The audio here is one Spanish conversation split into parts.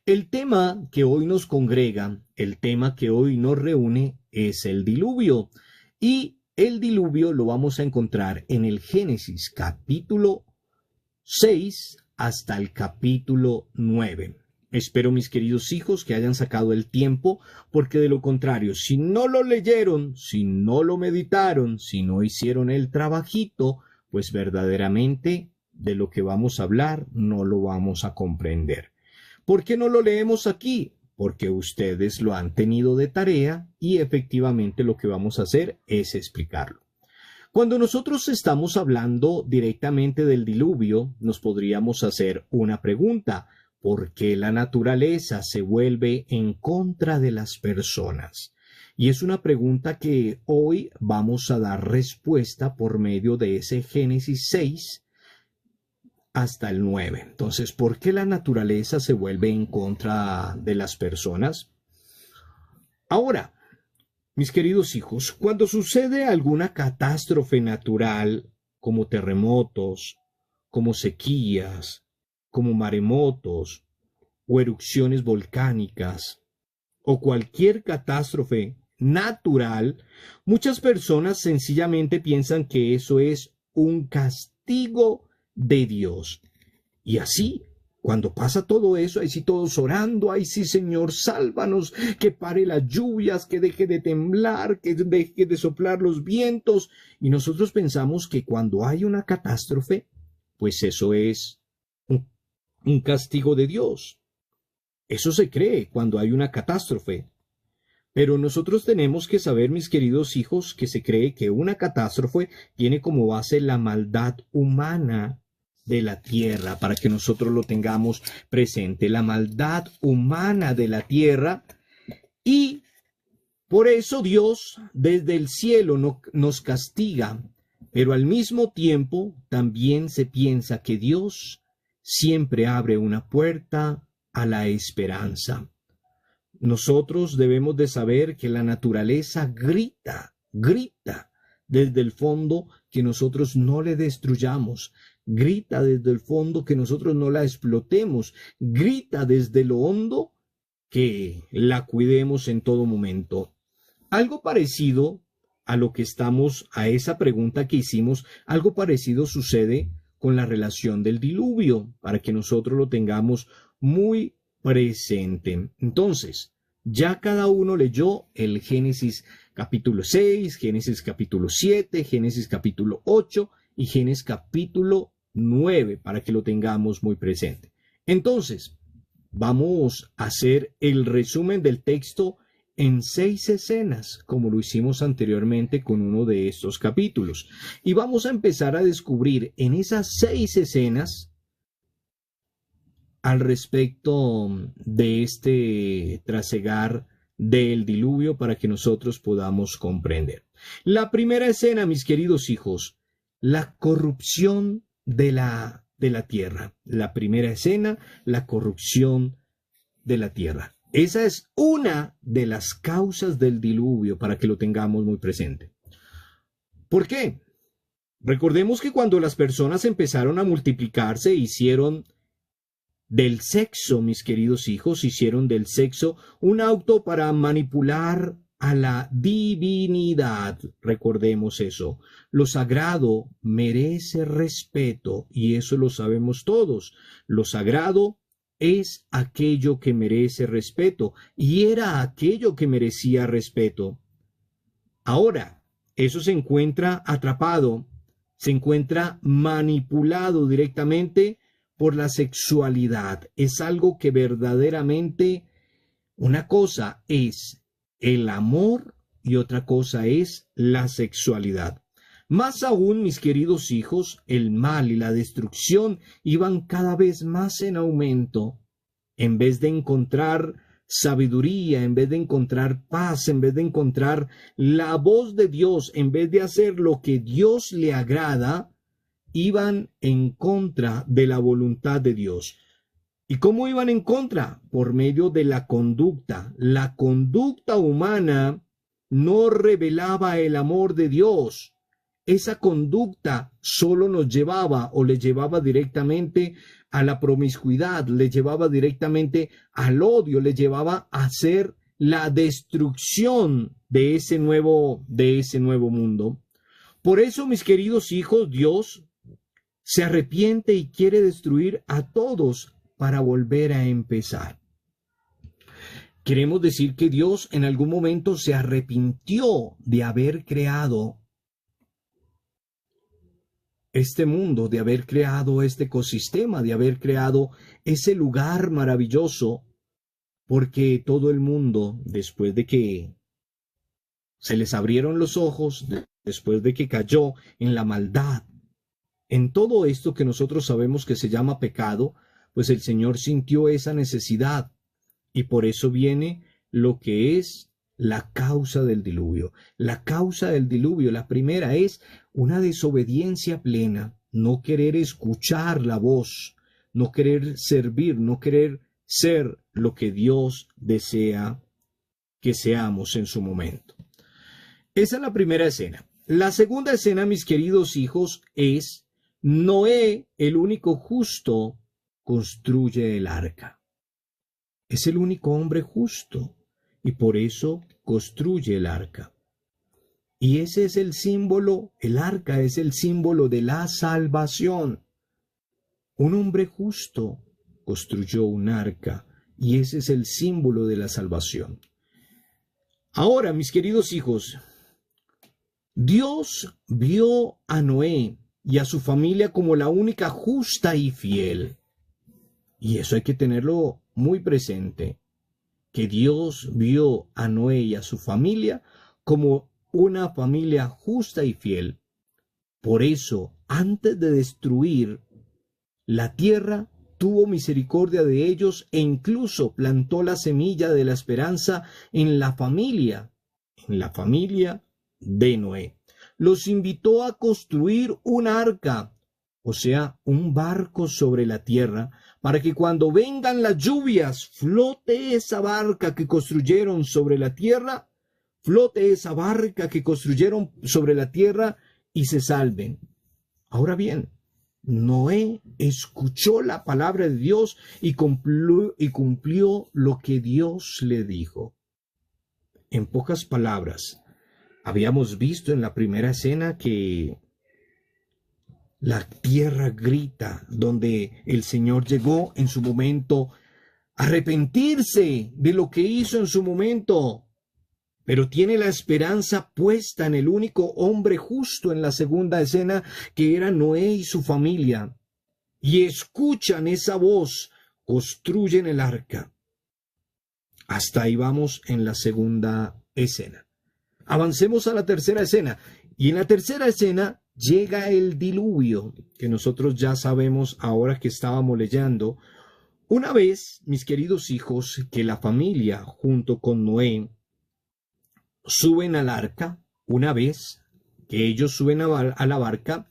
El tema que hoy nos congrega, el tema que hoy nos reúne es el diluvio. Y el diluvio lo vamos a encontrar en el Génesis capítulo 6 hasta el capítulo 9. Espero, mis queridos hijos, que hayan sacado el tiempo, porque de lo contrario, si no lo leyeron, si no lo meditaron, si no hicieron el trabajito, pues verdaderamente de lo que vamos a hablar no lo vamos a comprender. ¿Por qué no lo leemos aquí? Porque ustedes lo han tenido de tarea y efectivamente lo que vamos a hacer es explicarlo. Cuando nosotros estamos hablando directamente del diluvio, nos podríamos hacer una pregunta: ¿por qué la naturaleza se vuelve en contra de las personas? Y es una pregunta que hoy vamos a dar respuesta por medio de ese Génesis 6 hasta el 9. Entonces, ¿por qué la naturaleza se vuelve en contra de las personas? Ahora, mis queridos hijos, cuando sucede alguna catástrofe natural, como terremotos, como sequías, como maremotos, o erupciones volcánicas, o cualquier catástrofe natural, muchas personas sencillamente piensan que eso es un castigo de Dios. Y así, cuando pasa todo eso, ahí sí todos orando, ahí sí, Señor, sálvanos, que pare las lluvias, que deje de temblar, que deje de soplar los vientos. Y nosotros pensamos que cuando hay una catástrofe, pues eso es un castigo de Dios. Eso se cree cuando hay una catástrofe. Pero nosotros tenemos que saber, mis queridos hijos, que se cree que una catástrofe tiene como base la maldad humana de la tierra, para que nosotros lo tengamos presente, la maldad humana de la tierra. Y por eso Dios desde el cielo nos castiga, pero al mismo tiempo también se piensa que Dios siempre abre una puerta a la esperanza. Nosotros debemos de saber que la naturaleza grita desde el fondo que nosotros no le destruyamos, grita desde el fondo que nosotros no la explotemos, grita desde lo hondo que la cuidemos en todo momento. Algo parecido a lo que a esa pregunta que hicimos, algo parecido sucede con la relación del diluvio, para que nosotros lo tengamos muy presente. Entonces, ya cada uno leyó el Génesis capítulo 6, Génesis capítulo 7, Génesis capítulo 8 y Génesis capítulo 9, para que lo tengamos muy presente. Entonces, vamos a hacer el resumen del texto en 6 escenas, como lo hicimos anteriormente con uno de estos capítulos. Y vamos a empezar a descubrir en esas 6 escenas al respecto de este trasegar del diluvio, para que nosotros podamos comprender. La primera escena, mis queridos hijos, la corrupción de la tierra. La primera escena, la corrupción de la tierra. Esa es una de las causas del diluvio, para que lo tengamos muy presente. ¿Por qué? Recordemos que cuando las personas empezaron a multiplicarse, hicieron del sexo, mis queridos hijos, hicieron del sexo un auto para manipular a la divinidad. Recordemos eso. Lo sagrado merece respeto, y eso lo sabemos todos. Lo sagrado es aquello que merece respeto, y era aquello que merecía respeto. Ahora, eso se encuentra atrapado, se encuentra manipulado directamente por la sexualidad. Es algo que verdaderamente, una cosa es el amor y otra cosa es la sexualidad. Más aún, mis queridos hijos, el mal y la destrucción iban cada vez más en aumento. En vez de encontrar sabiduría, en vez de encontrar paz, en vez de encontrar la voz de Dios, en vez de hacer lo que Dios le agrada, iban en contra de la voluntad de Dios. ¿Y cómo iban en contra? Por medio de la conducta. La conducta humana no revelaba el amor de Dios. Esa conducta solo nos llevaba o le llevaba directamente a la promiscuidad, le llevaba directamente al odio, le llevaba a hacer la destrucción de ese nuevo mundo. Por eso, mis queridos hijos, Dios se arrepiente y quiere destruir a todos para volver a empezar. Queremos decir que Dios en algún momento se arrepintió de haber creado este mundo, de haber creado este ecosistema, de haber creado ese lugar maravilloso, porque todo el mundo, después de que se les abrieron los ojos, después de que cayó en la maldad, en todo esto que nosotros sabemos que se llama pecado, pues el Señor sintió esa necesidad y por eso viene lo que es la causa del diluvio. La causa del diluvio, la primera, es una desobediencia plena, no querer escuchar la voz, no querer servir, no querer ser lo que Dios desea que seamos en su momento. Esa es la primera escena. La segunda escena, mis queridos hijos, es Noé, el único justo, construye el arca. Es el único hombre justo y por eso construye el arca. Y ese es el símbolo, el arca es el símbolo de la salvación. Un hombre justo construyó un arca y ese es el símbolo de la salvación. Ahora, mis queridos hijos, Dios vio a Noé y a su familia como la única justa y fiel. Y eso hay que tenerlo muy presente, que Dios vio a Noé y a su familia como una familia justa y fiel. Por eso, antes de destruir la tierra, tuvo misericordia de ellos e incluso plantó la semilla de la esperanza en la familia de Noé. Los invitó a construir un arca, o sea, un barco sobre la tierra, para que cuando vengan las lluvias, flote esa barca que construyeron sobre la tierra, y se salven. Ahora bien, Noé escuchó la palabra de Dios y cumplió lo que Dios le dijo. En pocas palabras, habíamos visto en la primera escena que la tierra grita, donde el Señor llegó en su momento a arrepentirse de lo que hizo en su momento, pero tiene la esperanza puesta en el único hombre justo en la segunda escena, que era Noé y su familia, y escuchan esa voz, construyen el arca. Hasta ahí vamos en la segunda escena. Avancemos a la tercera escena, y en la tercera escena llega el diluvio, que nosotros ya sabemos ahora que estábamos leyendo. Una vez, mis queridos hijos, que la familia junto con Noé suben al arca, una vez que ellos suben a la barca,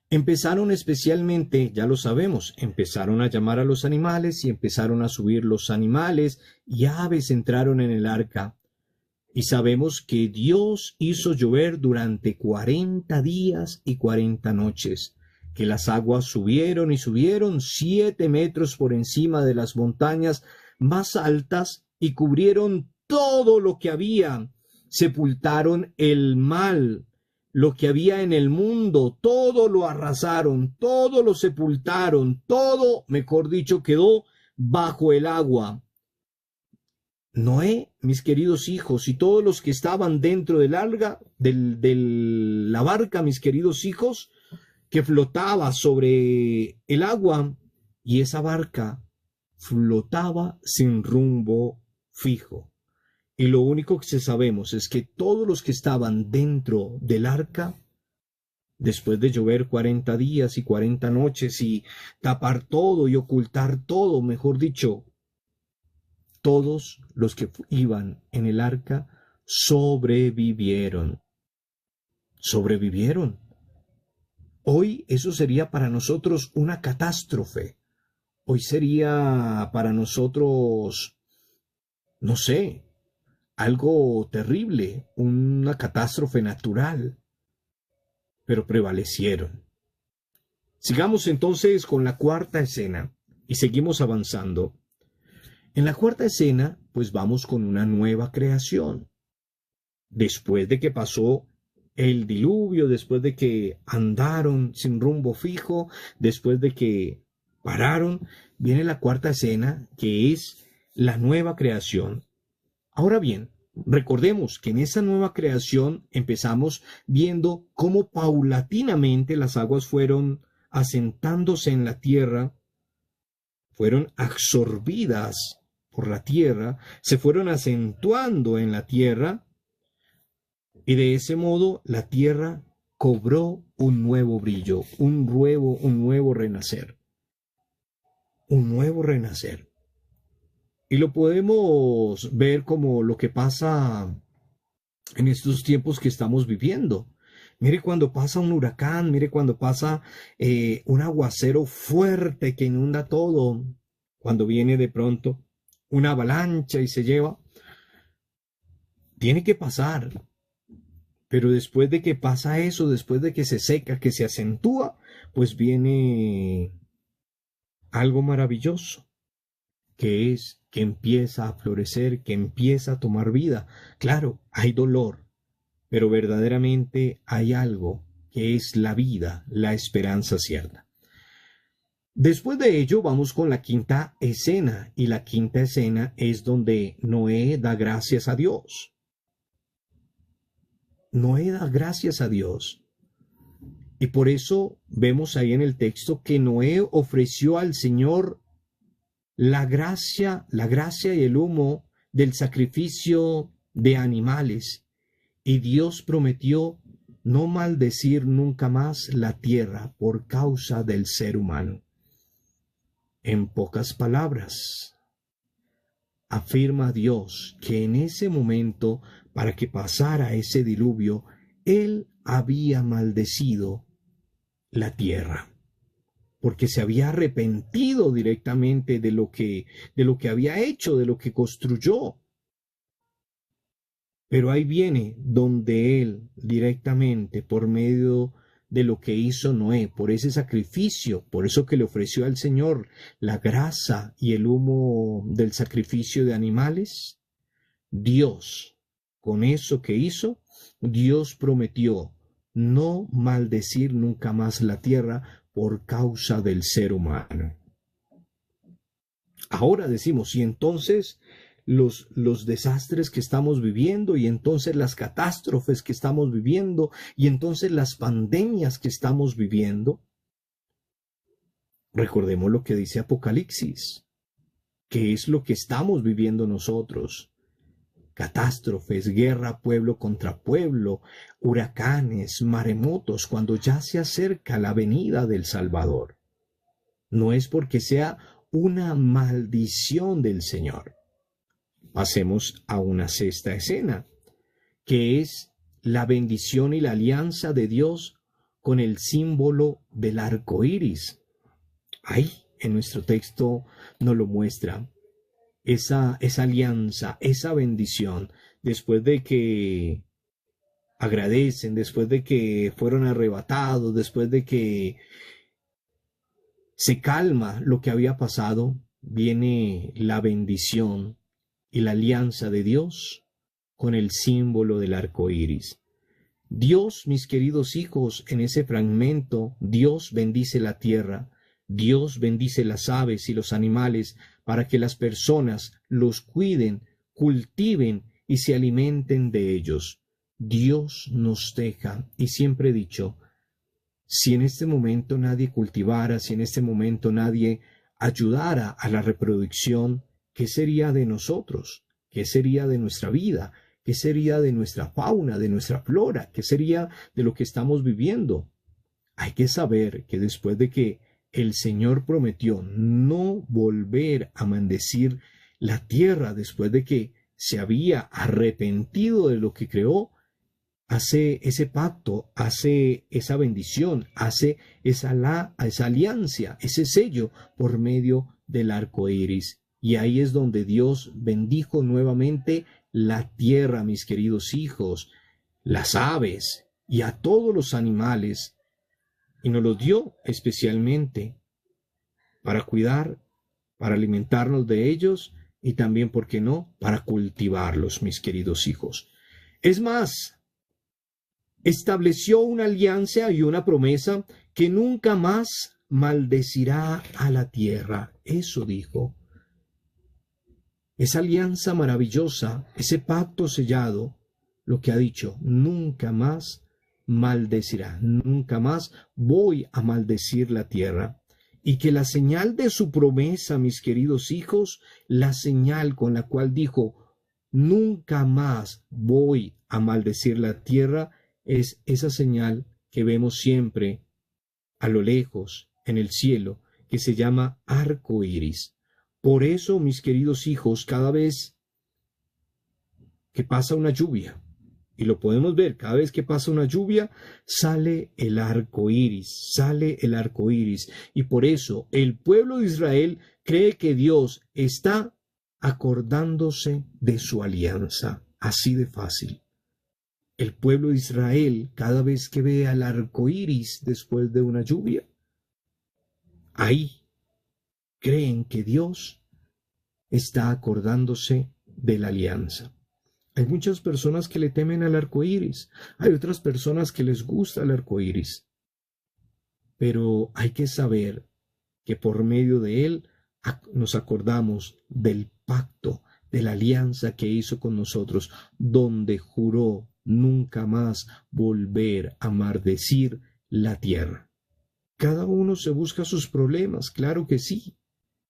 empezaron especialmente, ya lo sabemos, empezaron a llamar a los animales y empezaron a subir los animales y aves entraron en el arca. Y sabemos que Dios hizo llover durante 40 días y 40 noches, que las aguas subieron y subieron 7 metros por encima de las montañas más altas y cubrieron todo lo que había, sepultaron el mal, lo que había en el mundo, todo lo arrasaron, todo lo sepultaron, todo, mejor dicho, quedó bajo el agua. Noé, mis queridos hijos, y todos los que estaban dentro de la barca, mis queridos hijos, que flotaba sobre el agua, y esa barca flotaba sin rumbo fijo. Y lo único que sabemos es que todos los que estaban dentro del arca, después de llover 40 días y 40 noches y tapar todo y ocultar todo, mejor dicho, todos los que iban en el arca sobrevivieron. Sobrevivieron. Hoy eso sería para nosotros una catástrofe. Hoy sería para nosotros, no sé, algo terrible, una catástrofe natural. Pero prevalecieron. Sigamos entonces con la cuarta escena y seguimos avanzando. En la cuarta escena, pues vamos con una nueva creación. Después de que pasó el diluvio, después de que andaron sin rumbo fijo, después de que pararon, viene la cuarta escena, que es la nueva creación. Ahora bien, recordemos que en esa nueva creación empezamos viendo cómo paulatinamente las aguas fueron asentándose en la tierra, fueron absorbidas por la tierra, se fueron acentuando en la tierra, y de ese modo la tierra cobró un nuevo brillo, un nuevo renacer, un nuevo renacer. Y lo podemos ver como lo que pasa en estos tiempos que estamos viviendo. Mire cuando pasa un huracán, mire cuando pasa un aguacero fuerte que inunda todo, cuando viene de pronto una avalancha y se lleva. Tiene que pasar. Pero después de que pasa eso, después de que se seca, que se acentúa, pues viene algo maravilloso, que es que empieza a florecer, que empieza a tomar vida. Claro, hay dolor, pero verdaderamente hay algo que es la vida, la esperanza cierta. Después de ello vamos con la quinta escena, y la quinta escena es donde Noé da gracias a Dios. Noé da gracias a Dios. Y por eso vemos ahí en el texto que Noé ofreció al Señor la gracia y el humo del sacrificio de animales. Y Dios prometió no maldecir nunca más la tierra por causa del ser humano. En pocas palabras, afirma Dios que en ese momento, para que pasara ese diluvio, Él había maldecido la tierra, porque se había arrepentido directamente de lo que había hecho, de lo que construyó. Pero ahí viene donde Él directamente, por medio de lo que hizo Noé, por ese sacrificio, por eso que le ofreció al Señor la grasa y el humo del sacrificio de animales, Dios, con eso que hizo, Dios prometió no maldecir nunca más la tierra por causa del ser humano. Ahora decimos, y entonces los desastres que estamos viviendo, y entonces las catástrofes que estamos viviendo, y entonces las pandemias que estamos viviendo. Recordemos lo que dice Apocalipsis, que es lo que estamos viviendo nosotros. Catástrofes, guerra pueblo contra pueblo, huracanes, maremotos, cuando ya se acerca la venida del Salvador. No es porque sea una maldición del Señor. Pasemos a una sexta escena, que es la bendición y la alianza de Dios con el símbolo del arco iris. Ahí en nuestro texto nos lo muestra. Esa alianza, esa bendición, después de que agradecen, después de que fueron arrebatados, después de que se calma lo que había pasado, viene la bendición y la alianza de Dios con el símbolo del arco iris. Dios, mis queridos hijos, en ese fragmento, Dios bendice la tierra, Dios bendice las aves y los animales para que las personas los cuiden, cultiven y se alimenten de ellos. Dios nos deja, y siempre he dicho, si en este momento nadie cultivara, si en este momento nadie ayudara a la reproducción, ¿qué sería de nosotros? ¿Qué sería de nuestra vida? ¿Qué sería de nuestra fauna, de nuestra flora? ¿Qué sería de lo que estamos viviendo? Hay que saber que después de que el Señor prometió no volver a maldecir la tierra, después de que se había arrepentido de lo que creó, hace ese pacto, hace esa bendición, hace esa alianza, ese sello por medio del arco iris. Y ahí es donde Dios bendijo nuevamente la tierra, mis queridos hijos, las aves y a todos los animales, y nos los dio especialmente para cuidar, para alimentarnos de ellos y también, ¿por qué no?, para cultivarlos, mis queridos hijos. Es más, estableció una alianza y una promesa que nunca más maldecirá a la tierra. Eso dijo. Esa alianza maravillosa, ese pacto sellado, lo que ha dicho, nunca más maldecirá, nunca más voy a maldecir la tierra. Y que la señal de su promesa, mis queridos hijos, la señal con la cual dijo, nunca más voy a maldecir la tierra, es esa señal que vemos siempre a lo lejos, en el cielo, que se llama arco iris. Por eso, mis queridos hijos, cada vez que pasa una lluvia, y lo podemos ver, cada vez que pasa una lluvia, sale el arco iris, sale el arco iris. Y por eso el pueblo de Israel cree que Dios está acordándose de su alianza. Así de fácil. El pueblo de Israel, cada vez que ve al arco iris después de una lluvia, ahí creen que Dios está acordándose de la alianza. Hay muchas personas que le temen al arco iris. Hay otras personas que les gusta el arco iris. Pero hay que saber que por medio de él nos acordamos del pacto, de la alianza que hizo con nosotros, donde juró nunca más volver a maldecir la tierra. Cada uno se busca sus problemas, claro que sí.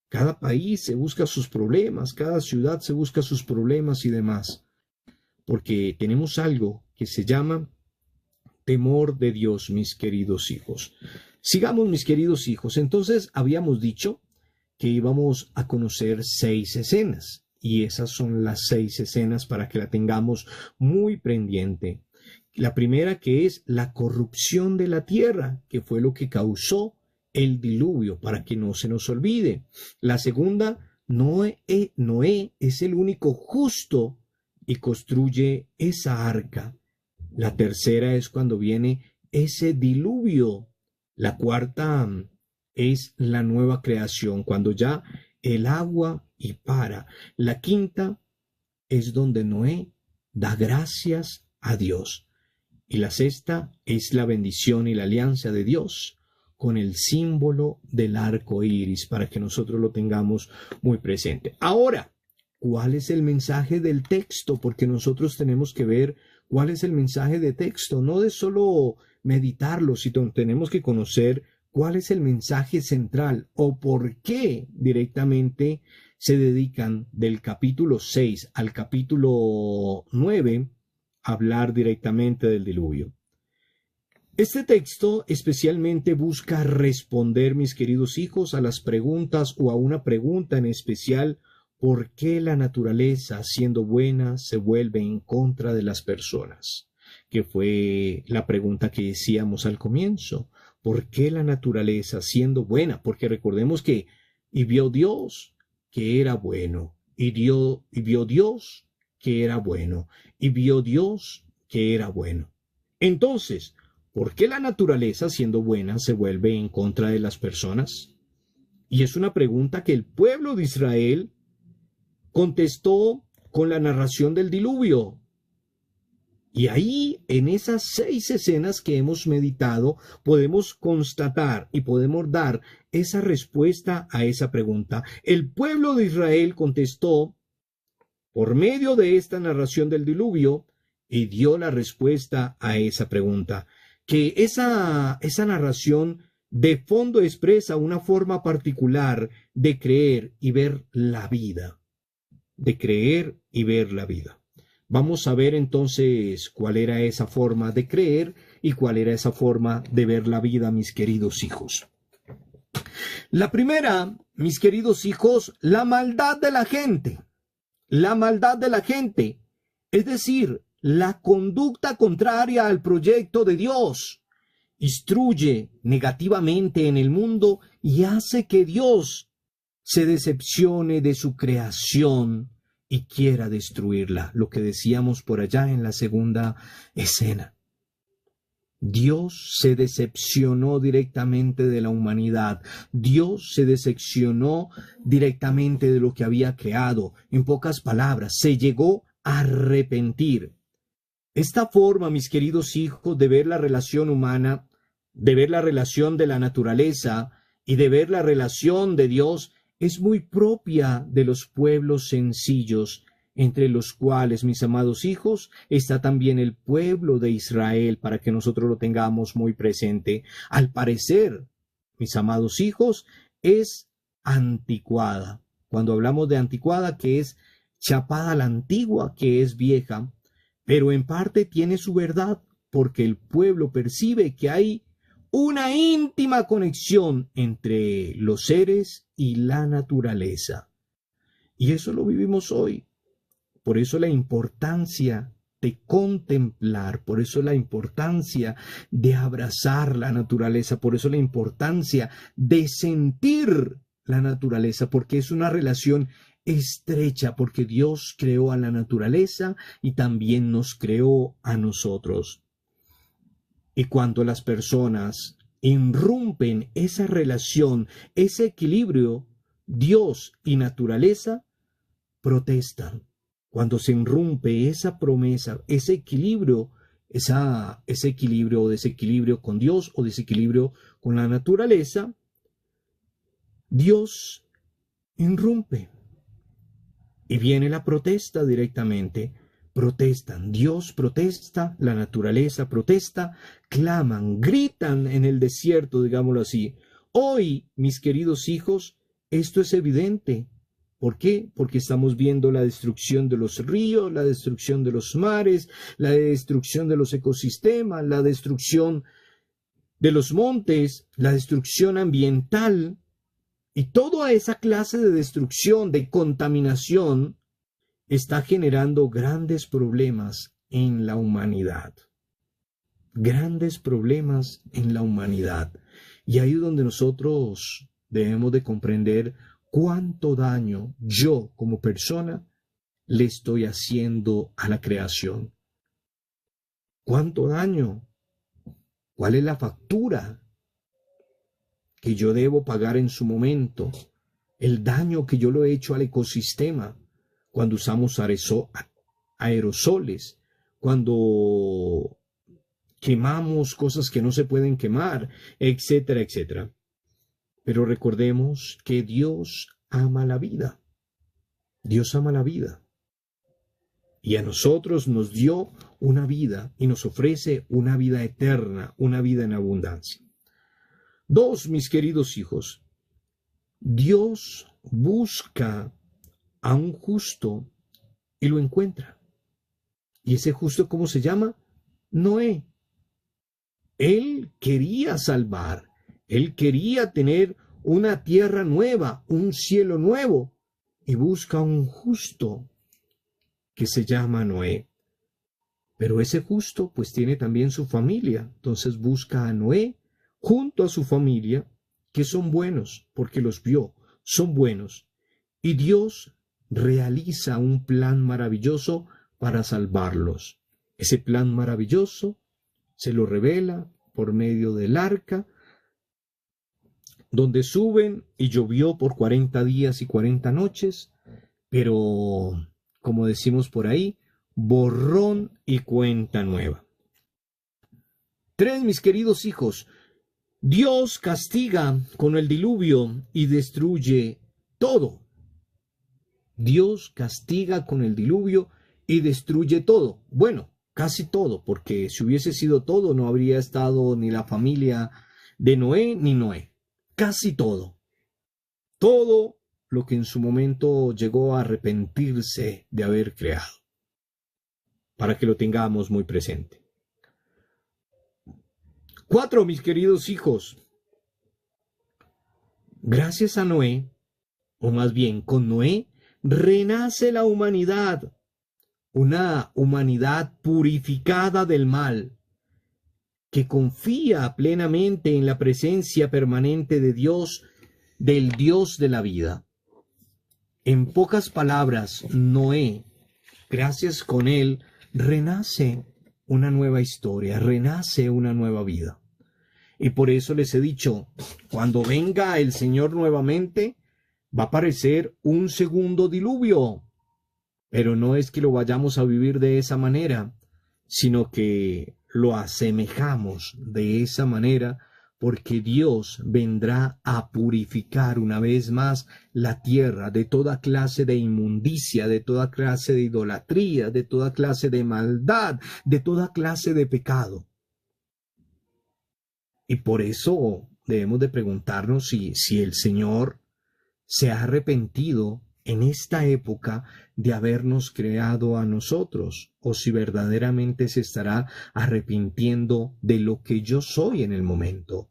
Cada país se busca sus problemas, cada ciudad se busca sus problemas y demás. Porque tenemos algo que se llama temor de Dios, mis queridos hijos. Sigamos, mis queridos hijos. Entonces, habíamos dicho que íbamos a conocer 6 escenas. Y esas son las 6 escenas para que la tengamos muy pendiente. La primera, que es la corrupción de la tierra, que fue lo que causó el diluvio, para que no se nos olvide. La segunda, Noé es el único justo y construye esa arca. La tercera es cuando viene ese diluvio. La cuarta es la nueva creación, cuando ya el agua y para. La quinta es donde Noé da gracias a Dios. Y la sexta es la bendición y la alianza de Dios con el símbolo del arco iris, para que nosotros lo tengamos muy presente. Ahora, ¿cuál es el mensaje del texto? Porque nosotros tenemos que ver cuál es el mensaje de texto, no de solo meditarlo, sino tenemos que conocer cuál es el mensaje central o por qué directamente se dedican del capítulo 6 al capítulo 9 a hablar directamente del diluvio. Este texto especialmente busca responder, mis queridos hijos, a las preguntas o a una pregunta en especial: ¿por qué la naturaleza, siendo buena, se vuelve en contra de las personas? Que fue la pregunta que decíamos al comienzo. ¿Por qué la naturaleza, siendo buena? Porque recordemos que y vio Dios que era bueno, y vio Dios que era bueno, y vio Dios que era bueno. Entonces, ¿por qué la naturaleza, siendo buena, se vuelve en contra de las personas? Y es una pregunta que el pueblo de Israel contestó con la narración del diluvio. Y ahí, en esas 6 escenas que hemos meditado, podemos constatar y podemos dar esa respuesta a esa pregunta. El pueblo de Israel contestó por medio de esta narración del diluvio y dio la respuesta a esa pregunta. Que esa narración de fondo expresa una forma particular de creer y ver la vida. De creer y ver la vida. Vamos a ver entonces cuál era esa forma de creer y cuál era esa forma de ver la vida, mis queridos hijos. La primera, mis queridos hijos, la maldad de la gente. La maldad de la gente, es decir, la conducta contraria al proyecto de Dios, instruye negativamente en el mundo y hace que Dios se decepcione de su creación y quiera destruirla, lo que decíamos por allá en la segunda escena. Dios se decepcionó directamente de la humanidad. Dios se decepcionó directamente de lo que había creado. En pocas palabras, se llegó a arrepentir. Esta forma, mis queridos hijos, de ver la relación humana, de ver la relación de la naturaleza y de ver la relación de Dios es muy propia de los pueblos sencillos, entre los cuales, mis amados hijos, está también el pueblo de Israel, para que nosotros lo tengamos muy presente. Al parecer, mis amados hijos, es anticuada. Cuando hablamos de anticuada, que es chapada a la antigua, que es vieja, pero en parte tiene su verdad, porque el pueblo percibe que hay una íntima conexión entre los seres y la naturaleza. Y eso lo vivimos hoy. Por eso la importancia de contemplar, por eso la importancia de abrazar la naturaleza, por eso la importancia de sentir la naturaleza, porque es una relación estrecha, porque Dios creó a la naturaleza y también nos creó a nosotros. Y cuando las personas irrumpen esa relación, ese equilibrio, Dios y naturaleza, protestan. Cuando se irrumpe esa promesa, ese equilibrio, ese equilibrio o desequilibrio con Dios o desequilibrio con la naturaleza, Dios irrumpe. Y viene la protesta directamente. Protestan, Dios protesta, la naturaleza protesta, claman, gritan en el desierto, digámoslo así. Hoy, mis queridos hijos, esto es evidente. ¿Por qué? Porque estamos viendo la destrucción de los ríos, la destrucción de los mares, la destrucción de los ecosistemas, la destrucción de los montes, la destrucción ambiental y toda esa clase de destrucción, de contaminación, está generando grandes problemas en la humanidad. Grandes problemas en la humanidad. Y ahí es donde nosotros debemos de comprender cuánto daño yo como persona le estoy haciendo a la creación. ¿Cuánto daño? ¿Cuál es la factura que yo debo pagar en su momento? El daño que yo lo he hecho al ecosistema cuando usamos aerosoles, cuando quemamos cosas que no se pueden quemar, etcétera, etcétera. Pero recordemos que Dios ama la vida. Dios ama la vida. Y a nosotros nos dio una vida y nos ofrece una vida eterna, una vida en abundancia. 2, mis queridos hijos, Dios busca a un justo y lo encuentra. ¿Y ese justo cómo se llama? Noé. Él quería salvar. Él quería tener una tierra nueva, un cielo nuevo, y busca un justo que se llama Noé. Pero ese justo pues tiene también su familia, entonces busca a Noé junto a su familia, que son buenos, porque los vio, son buenos. Y Dios realiza un plan maravilloso para salvarlos. Ese plan maravilloso se lo revela por medio del arca, donde suben y llovió por 40 días y 40 noches, pero, como decimos por ahí, borrón y cuenta nueva. 3, mis queridos hijos, Dios castiga con el diluvio y destruye todo. Dios castiga con el diluvio y destruye todo. Bueno, casi todo, porque si hubiese sido todo, no habría estado ni la familia de Noé ni Noé. Casi todo. Todo lo que en su momento llegó a arrepentirse de haber creado. Para que lo tengamos muy presente. 4, mis queridos hijos. Gracias a Noé, o más bien con Noé, renace la humanidad. Una humanidad purificada del mal, que confía plenamente en la presencia permanente de Dios, del Dios de la vida. En pocas palabras, Noé, gracias con él, renace una nueva historia, renace una nueva vida. Y por eso les he dicho, cuando venga el Señor nuevamente, va a aparecer un segundo diluvio. Pero no es que lo vayamos a vivir de esa manera, sino que lo asemejamos de esa manera, porque Dios vendrá a purificar una vez más la tierra de toda clase de inmundicia, de toda clase de idolatría, de toda clase de maldad, de toda clase de pecado. Y por eso debemos de preguntarnos si el Señor se ha arrepentido en esta época de habernos creado a nosotros, o si verdaderamente se estará arrepintiendo de lo que yo soy en el momento.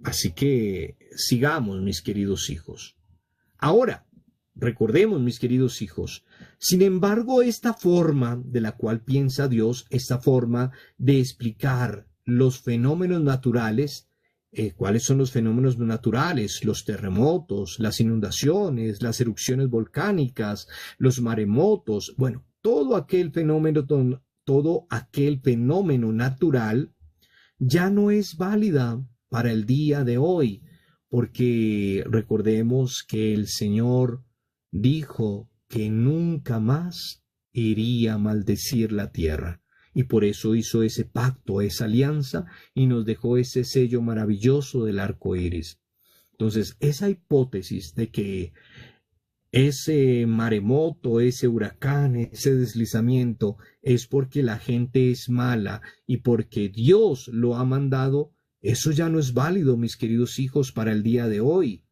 Así que sigamos, mis queridos hijos. Ahora, recordemos, mis queridos hijos, sin embargo, esta forma de la cual piensa Dios, esta forma de explicar los fenómenos naturales, ¿cuáles son los fenómenos naturales? Los terremotos, las inundaciones, las erupciones volcánicas, los maremotos, bueno, todo aquel fenómeno natural ya no es válida para el día de hoy, porque recordemos que el Señor dijo que nunca más iría a maldecir la tierra. Y por eso hizo ese pacto, esa alianza, y nos dejó ese sello maravilloso del arco iris. Entonces, esa hipótesis de que ese maremoto, ese huracán, ese deslizamiento, es porque la gente es mala y porque Dios lo ha mandado, eso ya no es válido, mis queridos hijos, para el día de hoy.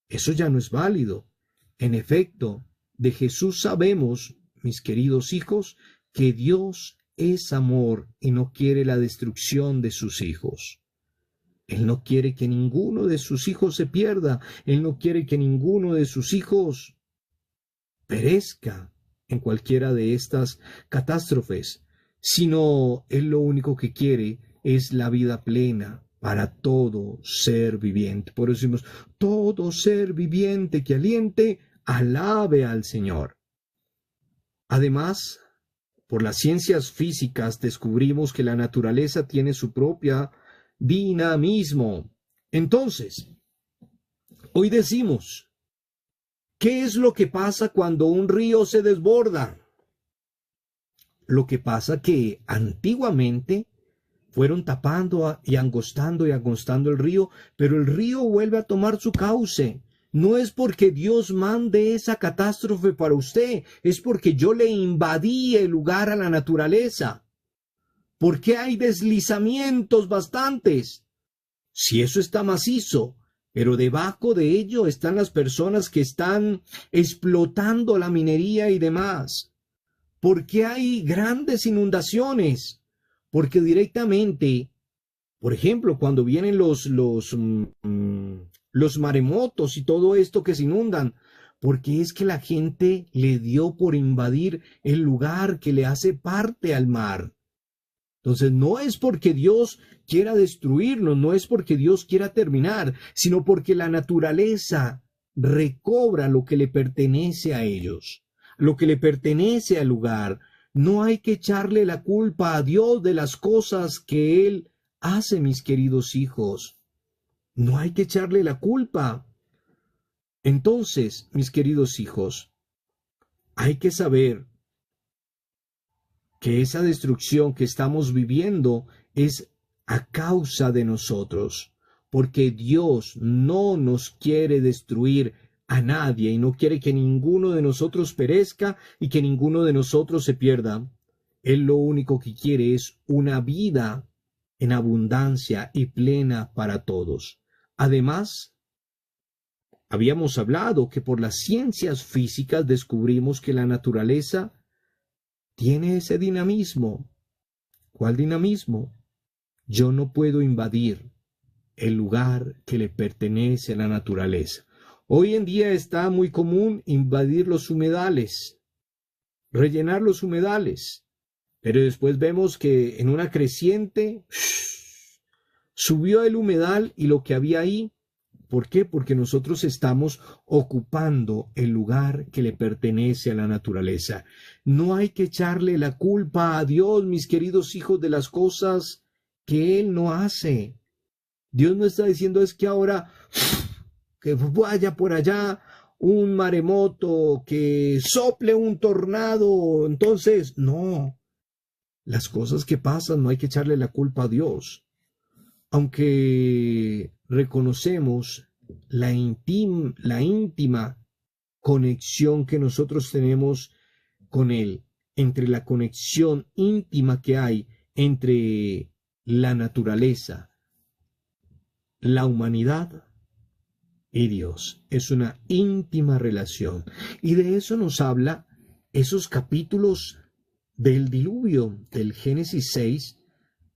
Eso ya no es válido. En efecto, de Jesús sabemos, mis queridos hijos, que Dios es amor y no quiere la destrucción de sus hijos. Él no quiere que ninguno de sus hijos se pierda. Él no quiere que ninguno de sus hijos perezca en cualquiera de estas catástrofes, sino Él lo único que quiere es la vida plena para todo ser viviente. Por eso decimos, todo ser viviente que aliente, alabe al Señor. Además, por las ciencias físicas descubrimos que la naturaleza tiene su propia dinamismo. Entonces, hoy decimos, ¿qué es lo que pasa cuando un río se desborda? Lo que pasa que antiguamente fueron tapando y angostando el río, pero el río vuelve a tomar su cauce. No es porque Dios mande esa catástrofe para usted, es porque yo le invadí el lugar a la naturaleza. Porque hay deslizamientos bastantes. Si eso está macizo, pero debajo de ello están las personas que están explotando la minería y demás. ¿Por qué hay grandes inundaciones? Porque directamente, por ejemplo, cuando vienen los maremotos y todo esto que se inundan, porque es que la gente le dio por invadir el lugar que le hace parte al mar. Entonces no es porque Dios quiera destruirnos, no es porque Dios quiera terminar, sino porque la naturaleza recobra lo que le pertenece a ellos, lo que le pertenece al lugar. No hay que echarle la culpa a Dios de las cosas que Él hace, mis queridos hijos. No hay que echarle la culpa. Entonces, mis queridos hijos, hay que saber que esa destrucción que estamos viviendo es a causa de nosotros, porque Dios no nos quiere destruir a nadie y no quiere que ninguno de nosotros perezca y que ninguno de nosotros se pierda. Él lo único que quiere es una vida en abundancia y plena para todos. Además, habíamos hablado que por las ciencias físicas descubrimos que la naturaleza tiene ese dinamismo. ¿Cuál dinamismo? Yo no puedo invadir el lugar que le pertenece a la naturaleza. Hoy en día está muy común invadir los humedales, rellenar los humedales, pero después vemos que en una creciente subió el humedal y lo que había ahí ¿Por qué? Porque nosotros estamos ocupando el lugar que le pertenece a la naturaleza. No hay que echarle la culpa a Dios, mis queridos hijos, de las cosas que Él no hace. Dios no está diciendo es que ahora que vaya por allá un maremoto, que sople un tornado. Entonces, no. Las cosas que pasan no hay que echarle la culpa a Dios. Aunque reconocemos la íntima conexión que nosotros tenemos con Él, entre la conexión íntima que hay entre la naturaleza, la humanidad y Dios. Es una íntima relación. Y de eso nos habla esos capítulos del diluvio, del Génesis 6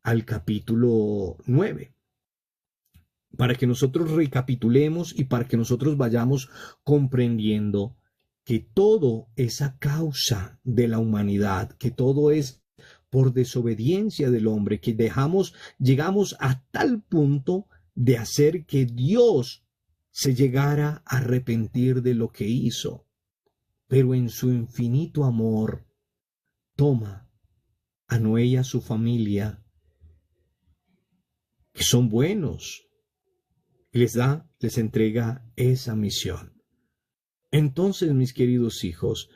al capítulo 9. Para que nosotros recapitulemos y para que nosotros vayamos comprendiendo que todo es a causa de la humanidad, que todo es por desobediencia del hombre, que llegamos a tal punto de hacer que Dios se llegara a arrepentir de lo que hizo, pero en su infinito amor toma a Noé y a su familia, que son buenos, y les entrega esa misión. Entonces, mis queridos hijos,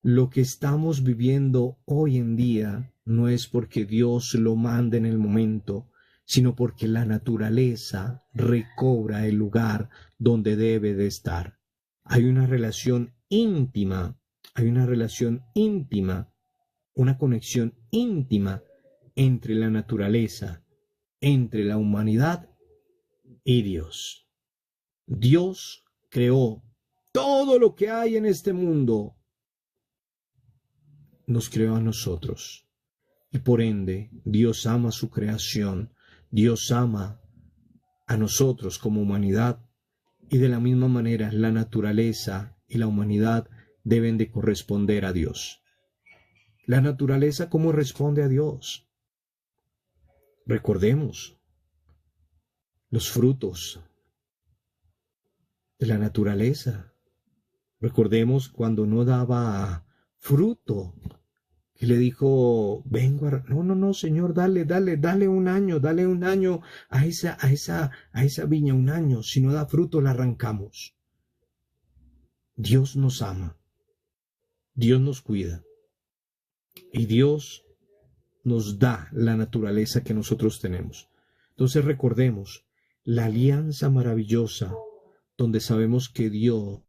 lo que estamos viviendo hoy en día no es porque Dios lo mande en el momento, sino porque la naturaleza recobra el lugar donde debe de estar. Hay una relación íntima, una conexión íntima entre la naturaleza, entre la humanidad y Dios. Dios creó todo lo que hay en este mundo, nos creó a nosotros. Y por ende, Dios ama su creación, Dios ama a nosotros como humanidad, y de la misma manera la naturaleza y la humanidad deben de corresponder a Dios. La naturaleza, ¿cómo responde a Dios? Recordemos los frutos de la naturaleza. Recordemos cuando no daba fruto, que le dijo, vengo a... No, Señor, dale un año a esa viña, un año. Si no da fruto, la arrancamos. Dios nos ama, Dios nos cuida y Dios nos da la naturaleza que nosotros tenemos. Entonces recordemos la alianza maravillosa donde sabemos que Dios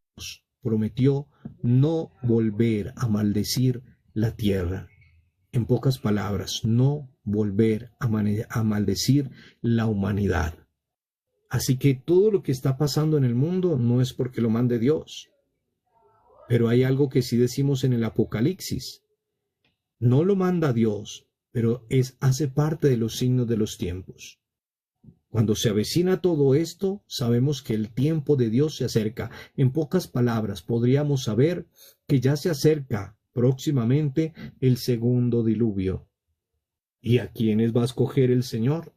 prometió no volver a maldecir la tierra. En pocas palabras, no volver a maldecir la humanidad. Así que todo lo que está pasando en el mundo no es porque lo mande Dios. Pero hay algo que sí decimos en el Apocalipsis. No lo manda Dios, pero hace parte de los signos de los tiempos. Cuando se avecina todo esto, sabemos que el tiempo de Dios se acerca. En pocas palabras, podríamos saber que ya se acerca próximamente el segundo diluvio. ¿Y a quiénes va a escoger el Señor?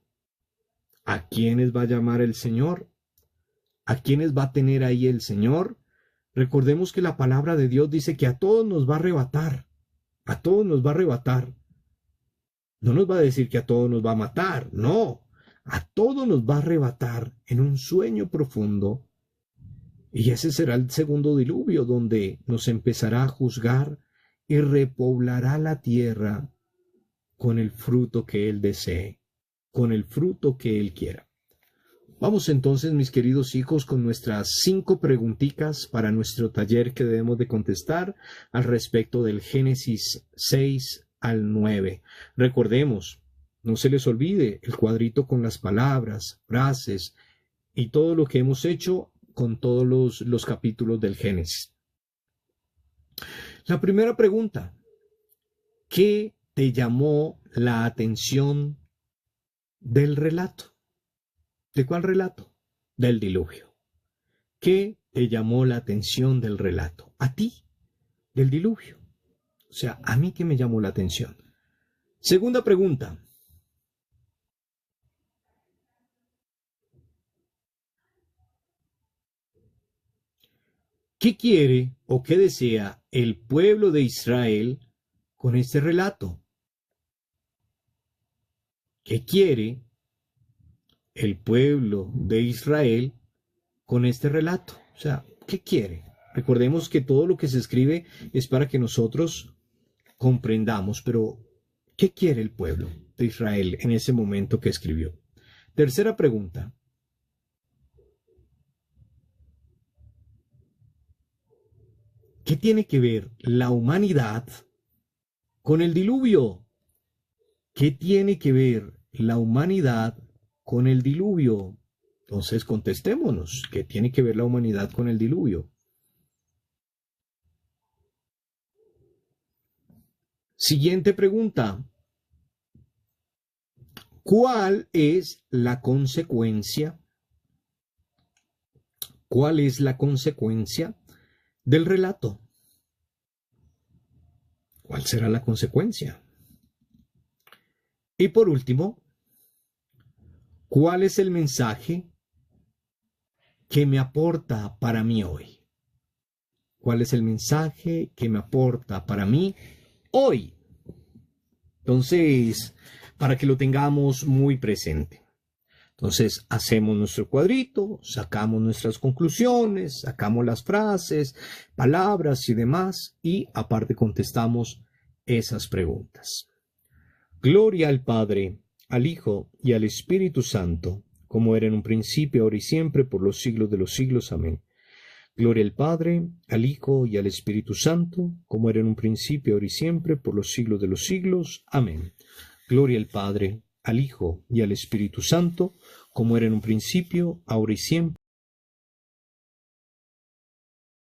¿A quiénes va a llamar el Señor? ¿A quiénes va a tener ahí el Señor? Recordemos que la palabra de Dios dice que a todos nos va a arrebatar. A todos nos va a arrebatar. No nos va a decir que a todos nos va a matar, no. A todos nos va a arrebatar en un sueño profundo. Y ese será el segundo diluvio, donde nos empezará a juzgar y repoblará la tierra con el fruto que Él desee, con el fruto que Él quiera. Vamos entonces, mis queridos hijos, con nuestras 5 preguntitas para nuestro taller que debemos de contestar al respecto del Génesis 6 al 9. Recordemos, no se les olvide el cuadrito con las palabras, frases y todo lo que hemos hecho con todos los capítulos del Génesis. La primera pregunta, ¿qué te llamó la atención del relato? ¿De cuál relato? Del diluvio. ¿Qué te llamó la atención del relato? A ti, del diluvio. O sea, a mí, ¿qué me llamó la atención? Segunda pregunta. ¿Qué quiere o qué desea el pueblo de Israel con este relato? ¿Qué quiere el pueblo de Israel con este relato? O sea, ¿qué quiere? Recordemos que todo lo que se escribe es para que nosotros comprendamos, pero ¿qué quiere el pueblo de Israel en ese momento que escribió? Tercera pregunta. ¿Qué tiene que ver la humanidad con el diluvio? ¿Qué tiene que ver la humanidad con el diluvio? Entonces contestémonos, ¿qué tiene que ver la humanidad con el diluvio? Siguiente pregunta. ¿Cuál es la consecuencia? ¿Cuál es la consecuencia del relato? ¿Cuál será la consecuencia? Y por último, ¿cuál es el mensaje que me aporta para mí hoy? ¿Cuál es el mensaje que me aporta para mí hoy? Entonces, para que lo tengamos muy presente. Entonces, hacemos nuestro cuadrito, sacamos nuestras conclusiones, sacamos las frases, palabras y demás, y aparte contestamos esas preguntas. Gloria al Padre, al Hijo y al Espíritu Santo, como era en un principio, ahora y siempre, por los siglos de los siglos. Amén. Gloria al Padre, al Hijo y al Espíritu Santo, como era en un principio, ahora y siempre, por los siglos de los siglos. Amén. Gloria al Padre, al Hijo y al Espíritu Santo, como era en un principio, ahora y siempre.